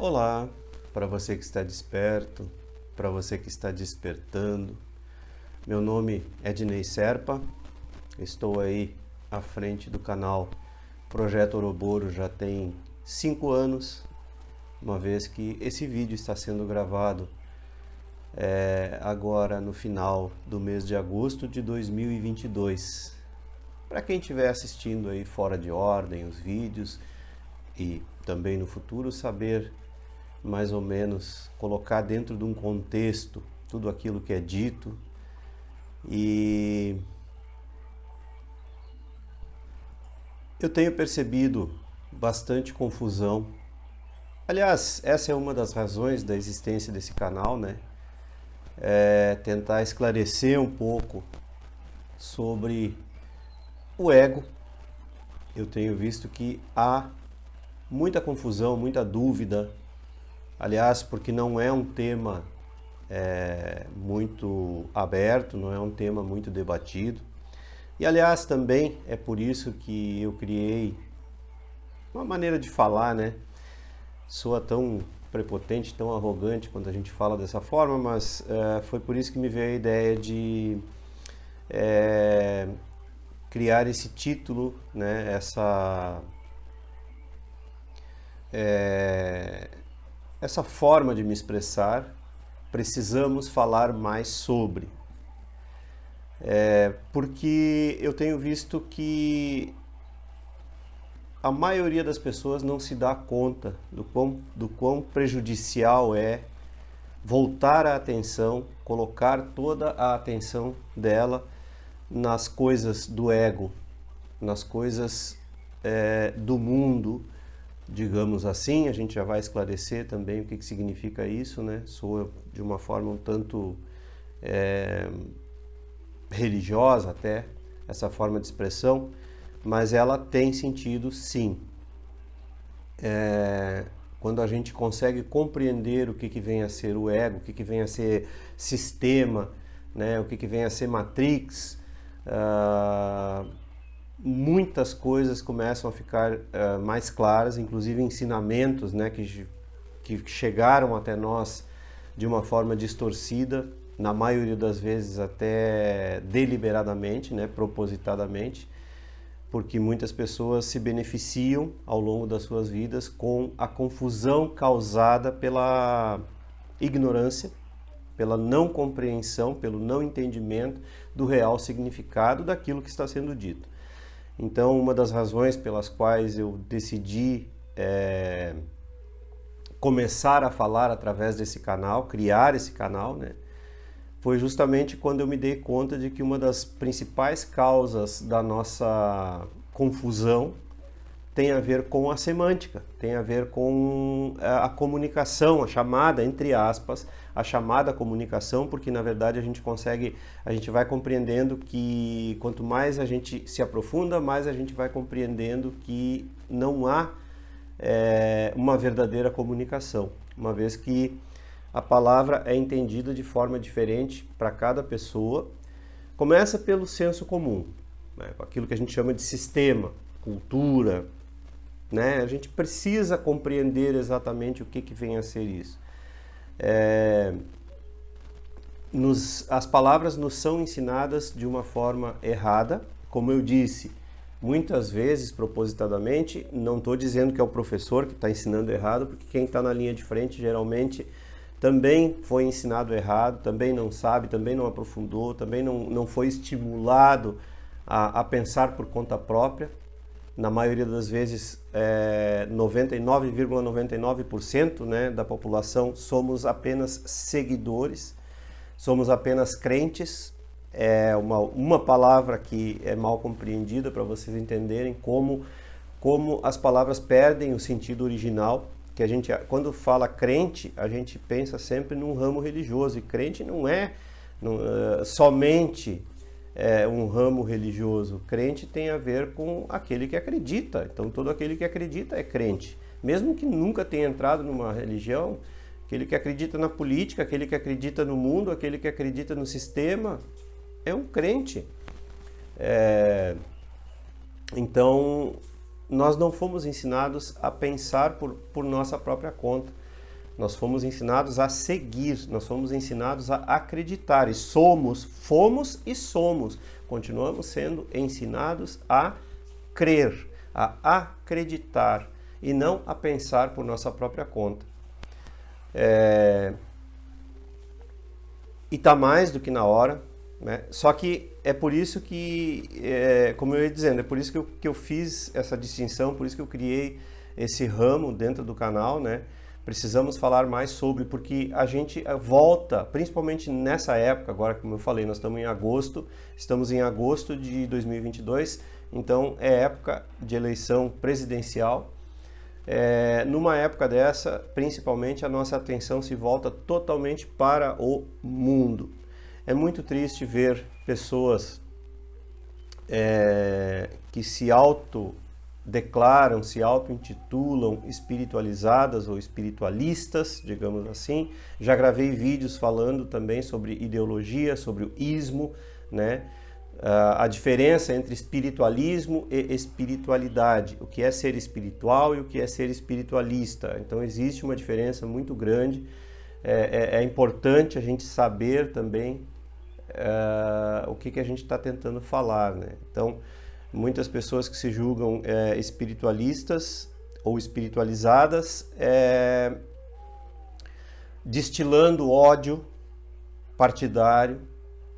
Olá, para você que está desperto, para você que está despertando. Meu nome é Ednei Serpa, estou aí à frente do canal Projeto Ouroboro já tem 5 anos, uma vez que esse vídeo está sendo gravado agora no final do mês de agosto de 2022. Para quem estiver assistindo aí fora de ordem os vídeos e também no futuro saber mais ou menos, colocar dentro de um contexto tudo aquilo que é dito. E eu tenho percebido bastante confusão. Aliás, essa é uma das razões da existência desse canal, né? Tentar esclarecer um pouco sobre o ego. Eu tenho visto que há muita confusão, muita dúvida. Aliás, porque não é um tema muito aberto, não é um tema muito debatido. E aliás, também é por isso que eu criei uma maneira de falar, né? Soa tão prepotente, tão arrogante quando a gente fala dessa forma, mas foi por isso que me veio a ideia de criar esse título, né? Essa forma de me expressar. Precisamos falar mais sobre. Porque eu tenho visto que a maioria das pessoas não se dá conta do quão prejudicial é voltar a atenção, colocar toda a atenção dela nas coisas do ego, nas coisas do mundo, digamos assim. A gente já vai esclarecer também o que significa isso, né? Soa de uma forma um tanto religiosa até, essa forma de expressão, mas ela tem sentido sim. Quando a gente consegue compreender o que vem a ser o ego, o que vem a ser sistema, né? O que vem a ser Matrix, muitas coisas começam a ficar mais claras, inclusive ensinamentos, né, que chegaram até nós de uma forma distorcida, na maioria das vezes até deliberadamente, né, propositadamente, porque muitas pessoas se beneficiam ao longo das suas vidas com a confusão causada pela ignorância, pela não compreensão, pelo não entendimento do real significado daquilo que está sendo dito. Então, uma das razões pelas quais eu decidi começar a falar através desse canal, criar esse canal, né, foi justamente quando eu me dei conta de que uma das principais causas da nossa confusão tem a ver com a semântica, tem a ver com a comunicação, a chamada, entre aspas, a chamada comunicação, porque na verdade a gente vai compreendendo que quanto mais a gente se aprofunda, mais a gente vai compreendendo que não há uma verdadeira comunicação, uma vez que a palavra é entendida de forma diferente para cada pessoa. Começa pelo senso comum, né? Aquilo que a gente chama de sistema, cultura, né? A gente precisa compreender exatamente o que vem a ser isso. As palavras nos são ensinadas de uma forma errada, como eu disse, muitas vezes propositadamente. Não estou dizendo que é o professor que está ensinando errado, porque quem está na linha de frente geralmente também foi ensinado errado, também não sabe, também não aprofundou, também não foi estimulado a pensar por conta própria. Na maioria das vezes, 99,99%, né, da população somos apenas seguidores, somos apenas crentes. É uma palavra que é mal compreendida para vocês entenderem como as palavras perdem o sentido original. Que a gente, quando fala crente, a gente pensa sempre num ramo religioso, e crente não é somente um ramo religioso. Crente tem a ver com aquele que acredita. Então todo aquele que acredita é crente, mesmo que nunca tenha entrado numa religião. Aquele que acredita na política, aquele que acredita no mundo, aquele que acredita no sistema, é um crente. Então nós não fomos ensinados a pensar por nossa própria conta. Nós fomos ensinados a seguir, nós fomos ensinados a acreditar e fomos e somos, continuamos sendo ensinados a crer, a acreditar e não a pensar por nossa própria conta. E está mais do que na hora, né? Só que é por isso que, como eu ia dizendo, é por isso que eu fiz essa distinção, por isso que eu criei esse ramo dentro do canal, né? Precisamos falar mais sobre, porque a gente volta, principalmente nessa época, agora como eu falei, nós estamos em agosto de 2022, então é época de eleição presidencial. Numa época dessa, principalmente, a nossa atenção se volta totalmente para o mundo. É muito triste ver pessoas que se autodeclaram, se auto-intitulam espiritualizadas ou espiritualistas, digamos assim. Já gravei vídeos falando também sobre ideologia, sobre o ismo, né? A diferença entre espiritualismo e espiritualidade, o que é ser espiritual e o que é ser espiritualista. Então existe uma diferença muito grande, é importante a gente saber também o que a gente está tentando falar, né? Então, muitas pessoas que se julgam espiritualistas ou espiritualizadas, destilando ódio partidário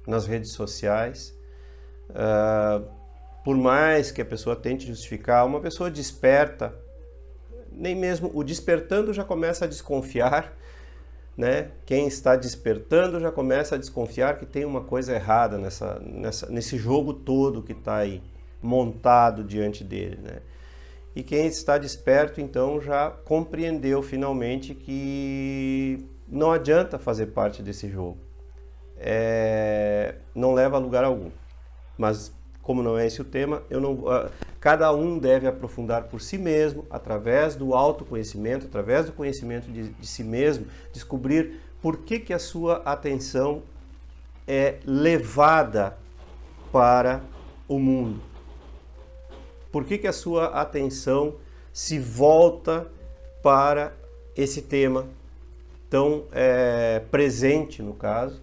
nas redes sociais. Por mais que a pessoa tente justificar, uma pessoa desperta, nem mesmo o despertando já começa a desconfiar, né? Quem está despertando já começa a desconfiar que tem uma coisa errada nesse jogo todo que está aí montado diante dele, né? E quem está desperto então já compreendeu finalmente que não adianta fazer parte desse jogo, não leva a lugar algum. Mas como não é esse o tema, cada um deve aprofundar por si mesmo, através do autoconhecimento, através do conhecimento de si mesmo, descobrir por que a sua atenção é levada para o mundo. Por que a sua atenção se volta para esse tema tão presente, no caso,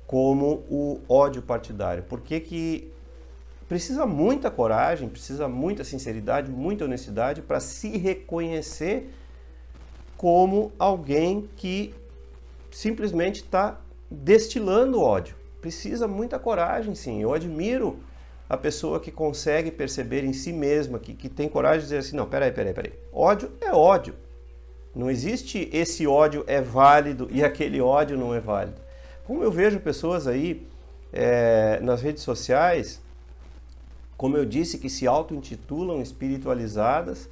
como o ódio partidário? Por que precisa muita coragem, precisa muita sinceridade, muita honestidade para se reconhecer como alguém que simplesmente está destilando ódio. Precisa muita coragem, sim. Eu admiro a pessoa que consegue perceber em si mesma, que tem coragem de dizer assim, não, peraí. Ódio é ódio. Não existe esse ódio é válido e aquele ódio não é válido. Como eu vejo pessoas aí nas redes sociais, como eu disse, que se auto-intitulam espiritualizadas,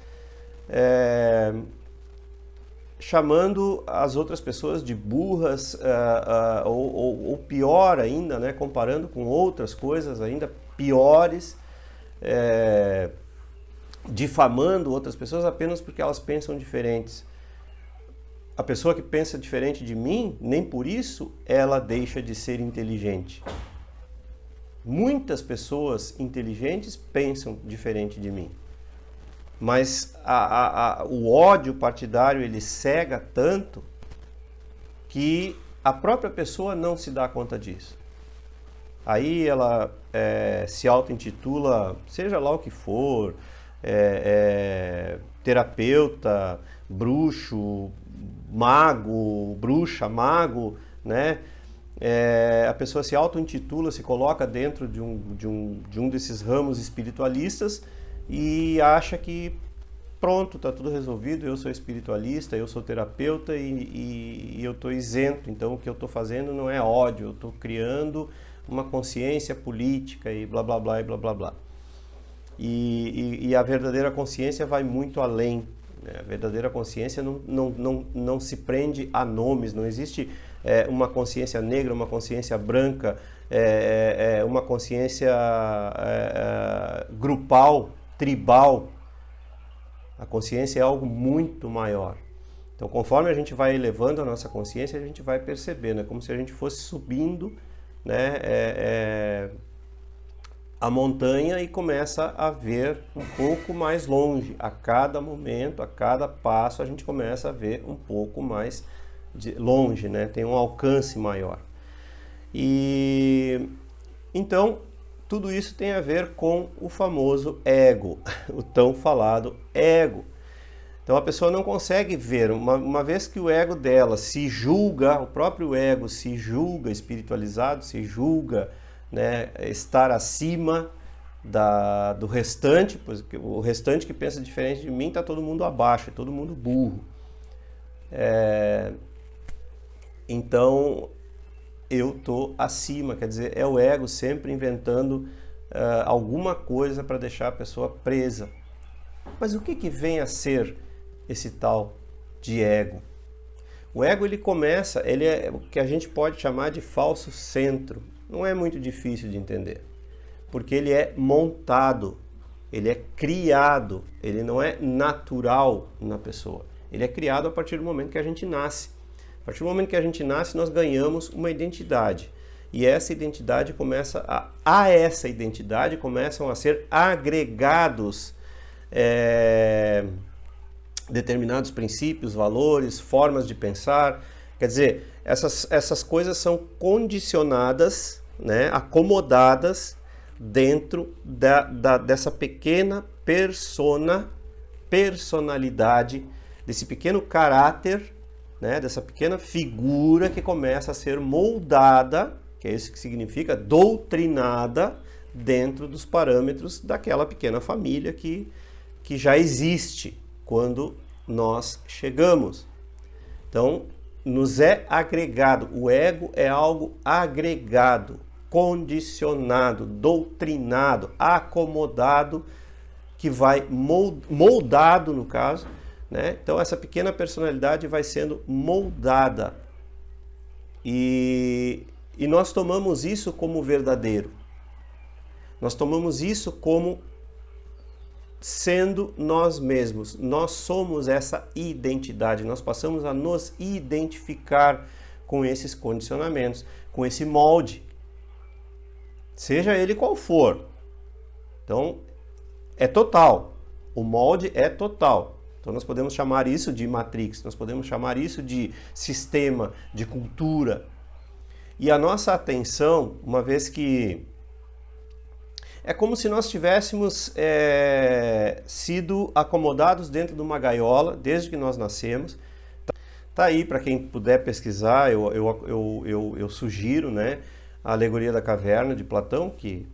chamando as outras pessoas de burras, ou pior ainda, né, comparando com outras coisas ainda piores, difamando outras pessoas apenas porque elas pensam diferentes. A pessoa que pensa diferente de mim, nem por isso ela deixa de ser inteligente. Muitas pessoas inteligentes pensam diferente de mim. Mas o ódio partidário, ele cega tanto que a própria pessoa não se dá conta disso. Aí ela se auto-intitula, seja lá o que for, terapeuta, bruxo, mago, bruxa, mago, né? A pessoa se auto-intitula, se coloca dentro de um desses ramos espiritualistas e acha que pronto, está tudo resolvido, eu sou espiritualista, eu sou terapeuta e eu estou isento, então o que eu estou fazendo não é ódio, eu estou criando uma consciência política e blá blá blá e blá blá blá. E a verdadeira consciência vai muito além. A verdadeira consciência não se prende a nomes, não existe uma consciência negra, uma consciência branca, uma consciência grupal, tribal. A consciência é algo muito maior. Então, conforme a gente vai elevando a nossa consciência, a gente vai percebendo, é como se a gente fosse subindo, né, a montanha e começa a ver um pouco mais longe. A cada momento, a cada passo, a gente começa a ver um pouco mais longe, né? Tem um alcance maior. E então, tudo isso tem a ver com o famoso ego, o tão falado ego. Então a pessoa não consegue ver, uma vez que o ego dela se julga, o próprio ego se julga espiritualizado, se julga, né, estar acima do restante, pois o restante que pensa diferente de mim está todo mundo abaixo, é todo mundo burro. Então eu estou acima, quer dizer, é o ego sempre inventando alguma coisa para deixar a pessoa presa. Mas o que vem a ser esse tal de ego? O ego, ele é o que a gente pode chamar de falso centro. Não é muito difícil de entender, porque ele é montado, ele é criado, ele não é natural na pessoa. Ele é criado a partir do momento que a gente nasce. A partir do momento que a gente nasce, nós ganhamos uma identidade. E essa identidade a essa identidade começam a ser agregados determinados princípios, valores, formas de pensar. Quer dizer, essas coisas são condicionadas, né, acomodadas dentro dessa pequena personalidade, desse pequeno caráter, né, dessa pequena figura que começa a ser moldada, que é isso que significa doutrinada, dentro dos parâmetros daquela pequena família que já existe quando nós chegamos. Então, nos é agregado. O ego é algo agregado, condicionado, doutrinado, acomodado, que vai moldado, no caso, né? Então, essa pequena personalidade vai sendo moldada. E nós tomamos isso como verdadeiro. Nós tomamos isso como sendo nós mesmos. Nós somos essa identidade. Nós passamos a nos identificar com esses condicionamentos, com esse molde, seja ele qual for. Então, é total. O molde é total. Então, nós podemos chamar isso de matrix, nós podemos chamar isso de sistema, de cultura. E a nossa atenção, uma vez que é como se nós tivéssemos sido acomodados dentro de uma gaiola desde que nós nascemos. Tá aí, para quem puder pesquisar, eu sugiro, né, a Alegoria da Caverna de Platão, que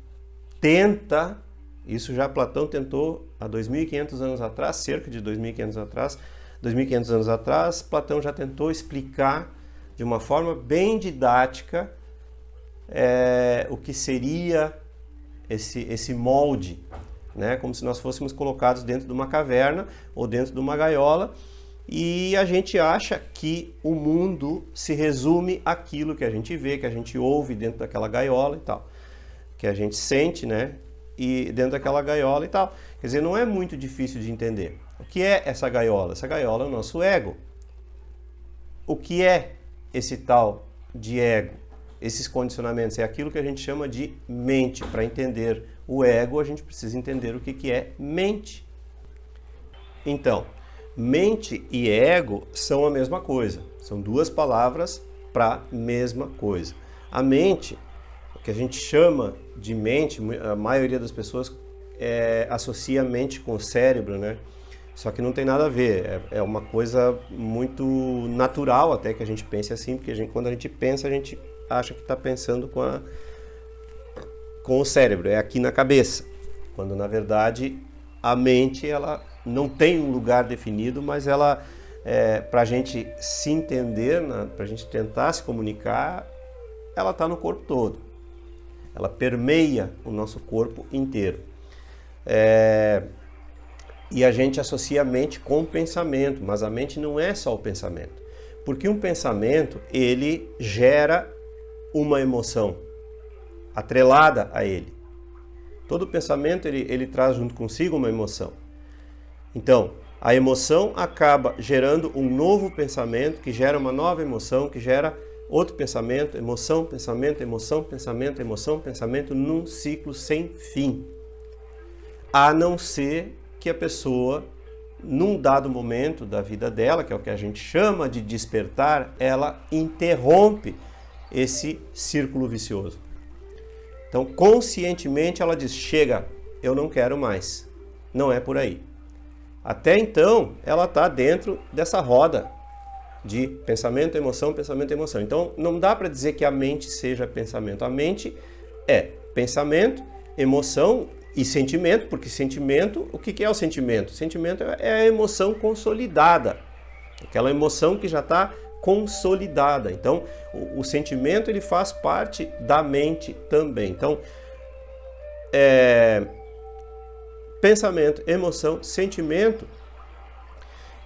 tenta, isso já Platão tentou há 2.500 anos atrás, cerca de 2.500 anos atrás, Platão já tentou explicar de uma forma bem didática o que seria esse molde, né? Como se nós fôssemos colocados dentro de uma caverna ou dentro de uma gaiola, e a gente acha que o mundo se resume àquilo que a gente vê, que a gente ouve dentro daquela gaiola e tal, que a gente sente, né? E dentro daquela gaiola e tal. Quer dizer, não é muito difícil de entender. O que é essa gaiola? Essa gaiola é o nosso ego. O que é esse tal de ego? Esses condicionamentos é aquilo que a gente chama de mente. Para entender o ego, a gente precisa entender o que é mente. Então, mente e ego são a mesma coisa. São duas palavras para a mesma coisa. A mente, o que a gente chama de mente, a maioria das pessoas associa a mente com o cérebro, né? Só que não tem nada a ver. É uma coisa muito natural até que a gente pense assim, porque quando a gente pensa, a gente acha que está pensando com o cérebro, é aqui na cabeça, quando na verdade a mente ela não tem um lugar definido, mas ela, para a gente se entender, para a gente tentar se comunicar, ela está no corpo todo, ela permeia o nosso corpo inteiro. E a gente associa a mente com o pensamento, mas a mente não é só o pensamento, porque um pensamento ele gera uma emoção atrelada a ele. Todo pensamento ele traz junto consigo uma emoção. Então, a emoção acaba gerando um novo pensamento, que gera uma nova emoção, que gera outro pensamento, emoção, pensamento, emoção, pensamento, emoção, pensamento, num ciclo sem fim. A não ser que a pessoa, num dado momento da vida dela, que é o que a gente chama de despertar, ela interrompe esse círculo vicioso. Então, conscientemente, ela diz, chega, eu não quero mais. Não é por aí. Até então, ela está dentro dessa roda de pensamento, emoção, pensamento, emoção. Então, não dá para dizer que a mente seja pensamento. A mente é pensamento, emoção e sentimento, porque sentimento, o que é o sentimento? Sentimento é a emoção consolidada, aquela emoção que já está consolidada. Então, o sentimento ele faz parte da mente também. Então, pensamento, emoção, sentimento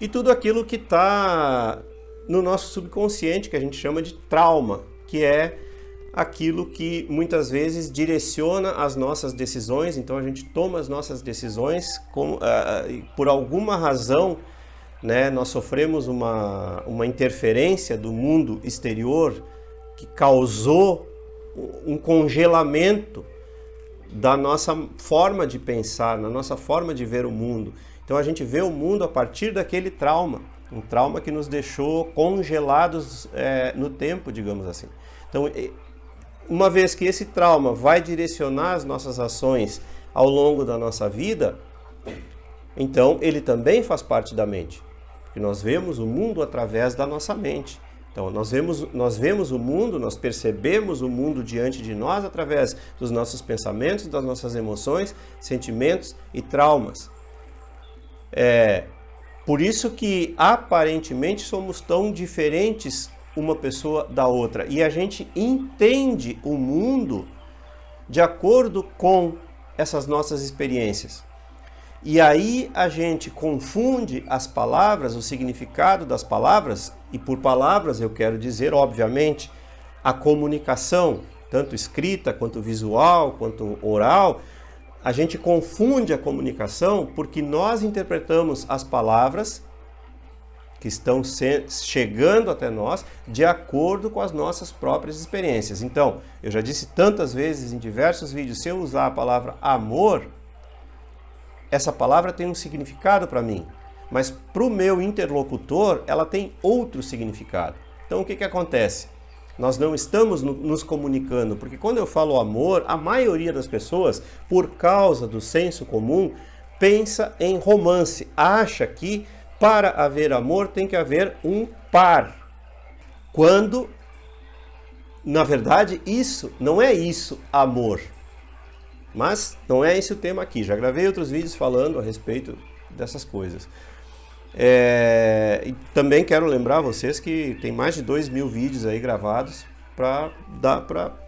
e tudo aquilo que está no nosso subconsciente, que a gente chama de trauma, que é aquilo que muitas vezes direciona as nossas decisões. Então a gente toma as nossas decisões por alguma razão, né, nós sofremos uma interferência do mundo exterior que causou um congelamento da nossa forma de pensar, na nossa forma de ver o mundo. Então a gente vê o mundo a partir daquele trauma, um trauma que nos deixou congelados no tempo, digamos assim. Então, uma vez que esse trauma vai direcionar as nossas ações ao longo da nossa vida, então ele também faz parte da mente. Porque nós vemos o mundo através da nossa mente. Então nós vemos o mundo, nós percebemos o mundo diante de nós através dos nossos pensamentos, das nossas emoções, sentimentos e traumas. Por isso que aparentemente somos tão diferentes uma pessoa da outra. E a gente entende o mundo de acordo com essas nossas experiências. E aí a gente confunde as palavras, o significado das palavras, e por palavras eu quero dizer, obviamente, a comunicação, tanto escrita, quanto visual, quanto oral. A gente confunde a comunicação porque nós interpretamos as palavras que estão chegando até nós de acordo com as nossas próprias experiências. Então, eu já disse tantas vezes em diversos vídeos, se eu usar a palavra amor, essa palavra tem um significado para mim, mas para o meu interlocutor ela tem outro significado. Então o que acontece? Nós não estamos nos comunicando, porque quando eu falo amor, a maioria das pessoas, por causa do senso comum, pensa em romance, acha que para haver amor tem que haver um par, quando na verdade isso não é isso, amor. Mas não é esse o tema aqui, já gravei outros vídeos falando a respeito dessas coisas. E também quero lembrar vocês que tem mais de 2.000 vídeos aí gravados para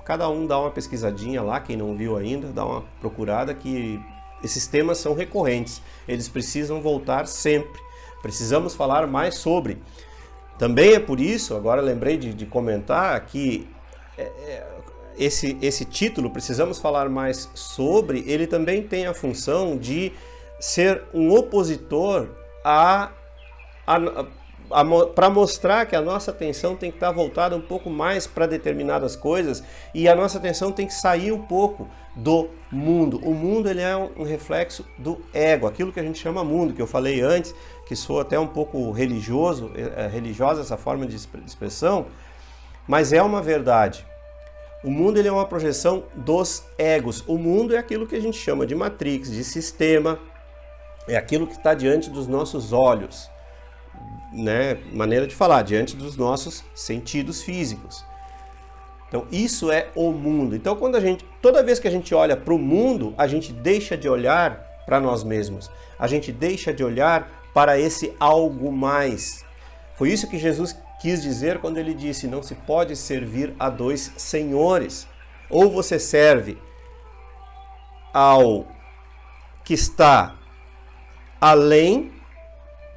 cada um dar uma pesquisadinha lá, quem não viu ainda, dá uma procurada, que esses temas são recorrentes, eles precisam voltar sempre, precisamos falar mais sobre. Também é por isso, agora lembrei de comentar que esse título, Precisamos Falar Mais Sobre, ele também tem a função de ser um opositor para mostrar que a nossa atenção tem que estar voltada um pouco mais para determinadas coisas e a nossa atenção tem que sair um pouco do mundo. O mundo ele é um reflexo do ego, aquilo que a gente chama mundo, que eu falei antes, que soa até um pouco religiosa essa forma de expressão, mas é uma verdade. O mundo ele é uma projeção dos egos. O mundo é aquilo que a gente chama de matrix, de sistema, é aquilo que está diante dos nossos olhos, né? Maneira de falar, diante dos nossos sentidos físicos. Então isso é o mundo. Então toda vez que a gente olha para o mundo, a gente deixa de olhar para nós mesmos. A gente deixa de olhar para esse algo mais. Foi isso que Jesus quis dizer quando ele disse, não se pode servir a dois senhores. Ou você serve ao que está além,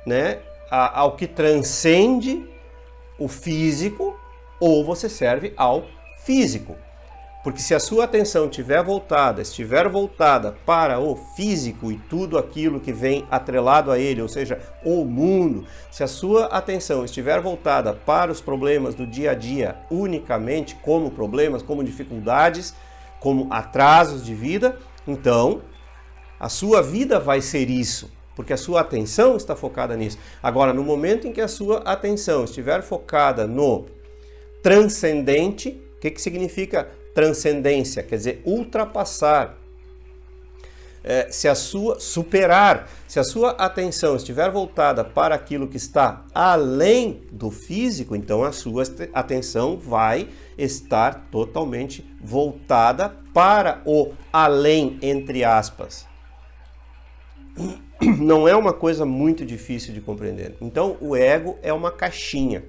né, ao que transcende o físico, ou você serve ao físico. Porque se a sua atenção estiver voltada para o físico e tudo aquilo que vem atrelado a ele, ou seja, o mundo, se a sua atenção estiver voltada para os problemas do dia a dia unicamente como problemas, como dificuldades, como atrasos de vida, então a sua vida vai ser isso, porque a sua atenção está focada nisso. Agora, no momento em que a sua atenção estiver focada no transcendente, o que significa transcendência? Quer dizer, ultrapassar, superar. Se a sua atenção estiver voltada para aquilo que está além do físico, então a sua atenção vai estar totalmente voltada para o além, entre aspas. Não é uma coisa muito difícil de compreender. Então, o ego é uma caixinha.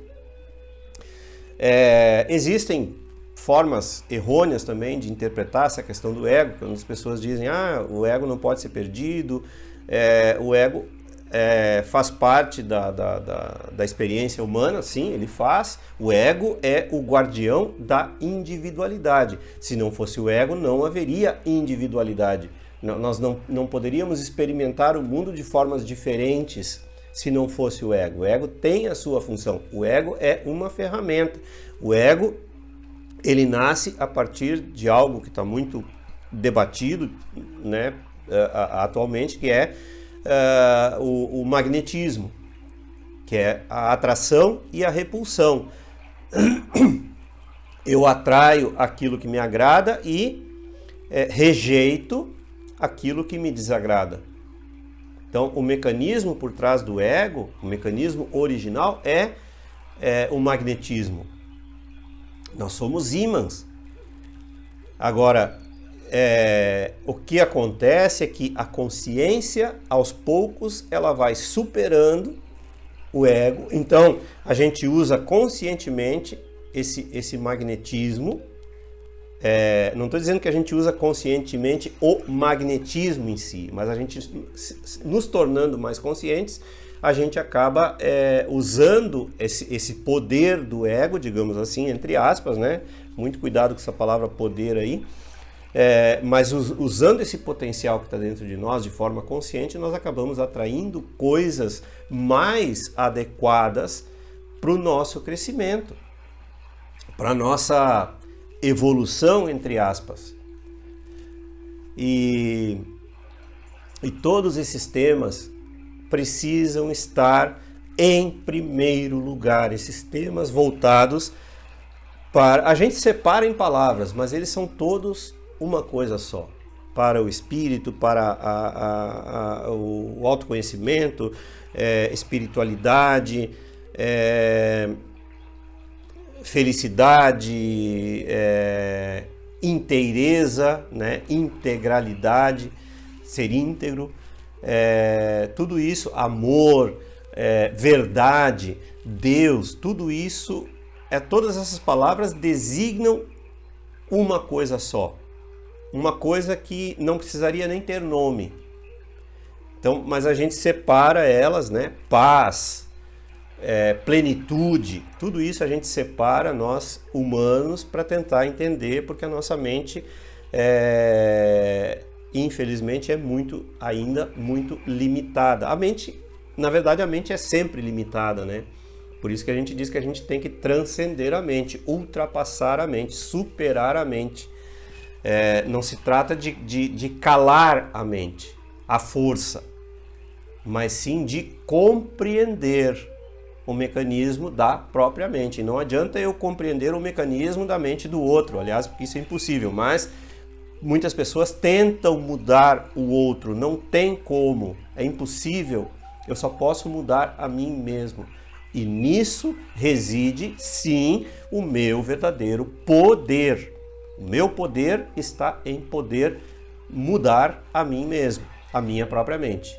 Existem formas errôneas também de interpretar essa questão do ego, quando as pessoas dizem, o ego não pode ser perdido, o ego faz parte da experiência humana, sim, ele faz. O ego é o guardião da individualidade. Se não fosse o ego, não haveria individualidade. Nós não poderíamos experimentar o mundo de formas diferentes se não fosse o ego. O ego tem a sua função. O ego é uma ferramenta. O ego, ele nasce a partir de algo que está muito debatido, né, atualmente, que é o magnetismo, que é a atração e a repulsão. Eu atraio aquilo que me agrada e rejeito aquilo que me desagrada. Então, o mecanismo por trás do ego, o mecanismo original é o magnetismo. Nós somos ímãs. Agora, o que acontece é que a consciência, aos poucos, ela vai superando o ego. Então, a gente usa conscientemente esse magnetismo. Não estou dizendo que a gente usa conscientemente o magnetismo em si, mas a gente, nos tornando mais conscientes, a gente acaba usando esse poder do ego, digamos assim, entre aspas, né? Muito cuidado com essa palavra poder aí. Mas usando esse potencial que está dentro de nós de forma consciente, nós acabamos atraindo coisas mais adequadas para o nosso crescimento, para a nossa evolução, entre aspas. E todos esses temas precisam estar em primeiro lugar. Esses temas voltados para... A gente separa em palavras, mas eles são todos uma coisa só. Para o espírito, para o autoconhecimento, espiritualidade, felicidade, inteireza, né? Integralidade, ser íntegro, tudo isso, amor, verdade, Deus, tudo isso, todas essas palavras designam uma coisa só, uma coisa que não precisaria nem ter nome. Então, mas a gente separa elas, né? Paz, plenitude, tudo isso a gente separa, nós humanos, para tentar entender, porque a nossa mente, infelizmente, é ainda muito limitada. A mente, na verdade, a mente é sempre limitada, né? Por isso que a gente diz que a gente tem que transcender a mente, ultrapassar a mente, superar a mente. Não se trata de calar a mente, a força, mas sim de compreender o mecanismo da própria mente. Não adianta eu compreender o mecanismo da mente do outro, aliás, porque isso é impossível, mas muitas pessoas tentam mudar o outro, não tem como, é impossível, eu só posso mudar a mim mesmo. E nisso reside, sim, o meu verdadeiro poder. O meu poder está em poder mudar a mim mesmo, a minha própria mente.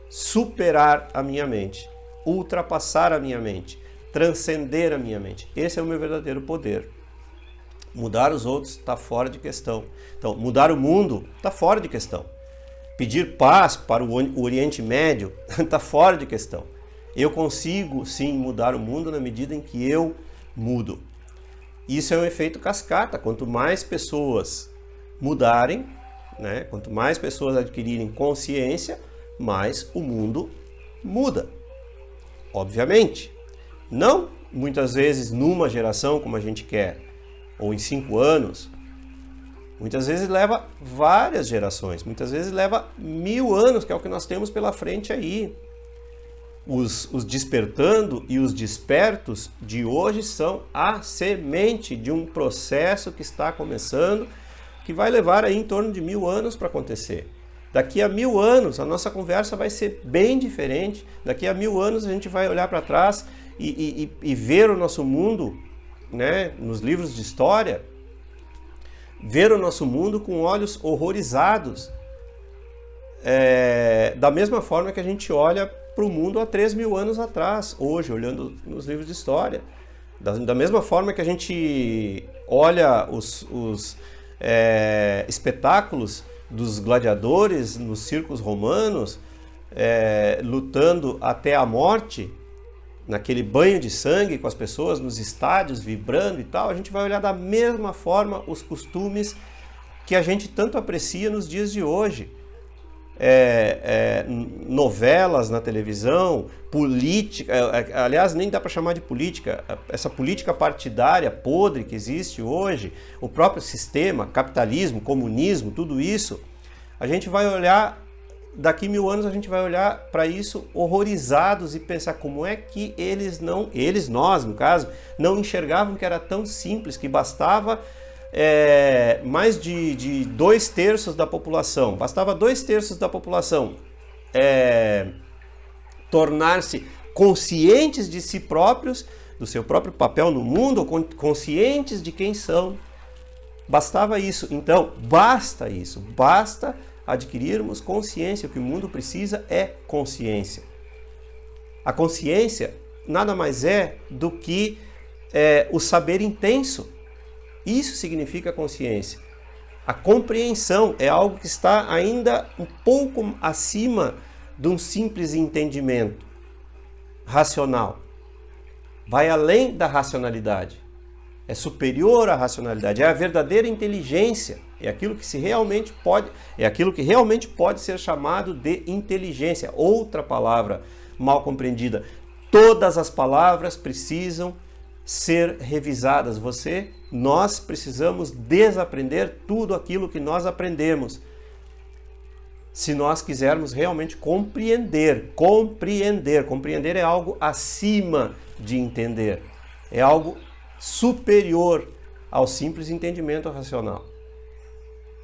Superar a minha mente, ultrapassar a minha mente, transcender a minha mente. Esse é o meu verdadeiro poder. Mudar os outros está fora de questão. Então, mudar o mundo está fora de questão. Pedir paz para o Oriente Médio está fora de questão. Eu consigo, sim, mudar o mundo na medida em que eu mudo. Isso é um efeito cascata. Quanto mais pessoas mudarem, né? Quanto mais pessoas adquirirem consciência, mais o mundo muda. Obviamente. Não muitas vezes numa geração como a gente quer, ou em 5 anos. Muitas vezes leva várias gerações, muitas vezes leva 1000 anos, que é o que nós temos pela frente aí. Os despertando e os despertos de hoje são a semente de um processo que está começando, que vai levar aí em torno de 1000 anos para acontecer. Daqui a 1000 anos a nossa conversa vai ser bem diferente. Daqui a 1000 anos a gente vai olhar para trás e ver o nosso mundo, né, nos livros de história, ver o nosso mundo com olhos horrorizados, da mesma forma que a gente olha para o mundo há 3000 anos atrás, hoje, olhando nos livros de história. Da mesma forma que a gente olha os espetáculos dos gladiadores nos circos romanos, lutando até a morte, naquele banho de sangue com as pessoas nos estádios vibrando e tal, a gente vai olhar da mesma forma os costumes que a gente tanto aprecia nos dias de hoje. Novelas na televisão, política, aliás, nem dá para chamar de política, essa política partidária podre que existe hoje, o próprio sistema, capitalismo, comunismo, tudo isso, a gente vai olhar, daqui 1000 anos a gente vai olhar para isso horrorizados e pensar como é que nós no caso, não enxergavam que era tão simples, que bastava mais de 2/3 da população, bastava 2/3 da população tornar-se conscientes de si próprios, do seu próprio papel no mundo, conscientes de quem são. Bastava isso. Então, basta isso, basta adquirirmos consciência. O que o mundo precisa é consciência. A consciência nada mais é do que o saber intenso. Isso significa consciência. A compreensão é algo que está ainda um pouco acima de um simples entendimento racional. Vai além da racionalidade. É superior à racionalidade, é a verdadeira inteligência, é aquilo que realmente pode ser chamado de inteligência. Outra palavra mal compreendida. Todas as palavras precisam ser revisadas. Nós precisamos desaprender tudo aquilo que nós aprendemos. Se nós quisermos realmente compreender. Compreender é algo acima de entender. É algo superior ao simples entendimento racional.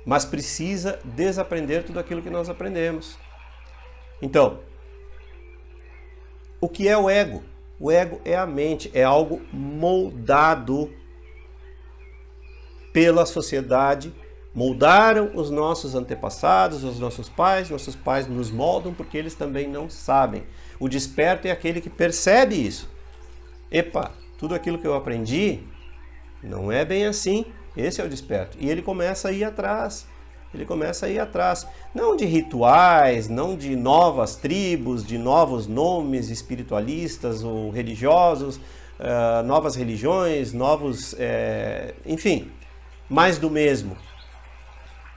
Mas precisa desaprender tudo aquilo que nós aprendemos. Então, o que é o ego? O ego é a mente, é algo moldado pela sociedade. Moldaram os nossos antepassados, os nossos pais nos moldam porque eles também não sabem. O desperto é aquele que percebe isso. Epa, tudo aquilo que eu aprendi não é bem assim. Esse é o desperto. E ele começa a ir atrás. Não de rituais, não de novas tribos, de novos nomes espiritualistas ou religiosos, novas religiões, enfim, mais do mesmo.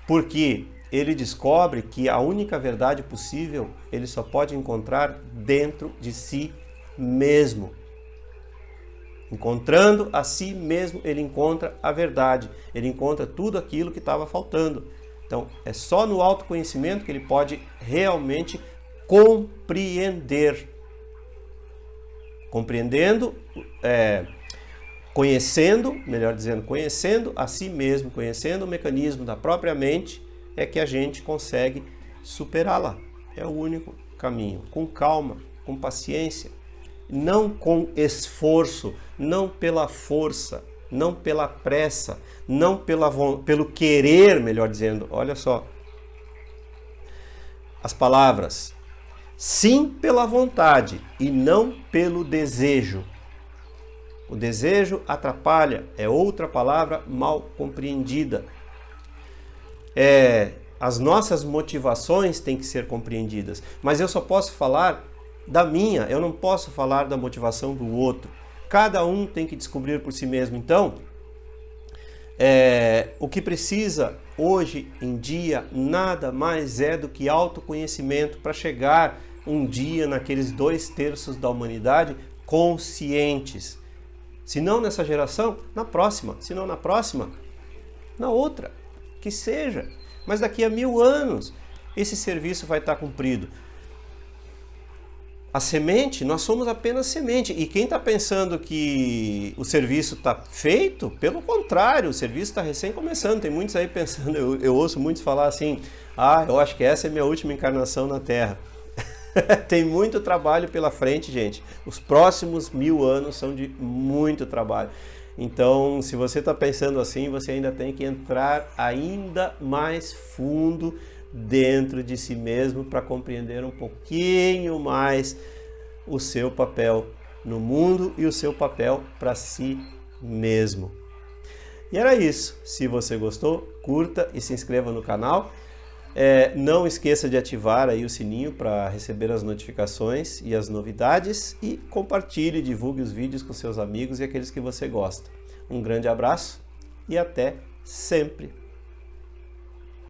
Porque ele descobre que a única verdade possível ele só pode encontrar dentro de si mesmo. Encontrando a si mesmo, ele encontra a verdade, ele encontra tudo aquilo que estava faltando. Então, é só no autoconhecimento que ele pode realmente compreender. Conhecendo a si mesmo, conhecendo o mecanismo da própria mente, é que a gente consegue superá-la. É o único caminho. Com calma, com paciência, não com esforço, não pela força, não pela pressa, não pelo querer, melhor dizendo. Olha só, as palavras: sim pela vontade e não pelo desejo. O desejo atrapalha, é outra palavra mal compreendida. As nossas motivações têm que ser compreendidas, mas eu só posso falar da minha, eu não posso falar da motivação do outro. Cada um tem que descobrir por si mesmo. Então, O que precisa hoje em dia nada mais é do que autoconhecimento para chegar um dia naqueles 2/3 da humanidade conscientes. Se não nessa geração, na próxima. Se não na próxima, na outra. Que seja. Mas daqui a 1000 anos esse serviço vai estar cumprido. A semente, nós somos apenas semente. E quem está pensando que o serviço está feito, pelo contrário, o serviço está recém começando. Tem muitos aí pensando, eu ouço muitos falar assim, eu acho que essa é minha última encarnação na Terra. Tem muito trabalho pela frente, gente. Os próximos 1000 anos são de muito trabalho. Então, se você está pensando assim, você ainda tem que entrar ainda mais fundo dentro de si mesmo para compreender um pouquinho mais o seu papel no mundo e o seu papel para si mesmo. E era isso. Se você gostou, curta e se inscreva no canal. Não esqueça de ativar aí o sininho para receber as notificações e as novidades e compartilhe e divulgue os vídeos com seus amigos e aqueles que você gosta. Um grande abraço e até sempre!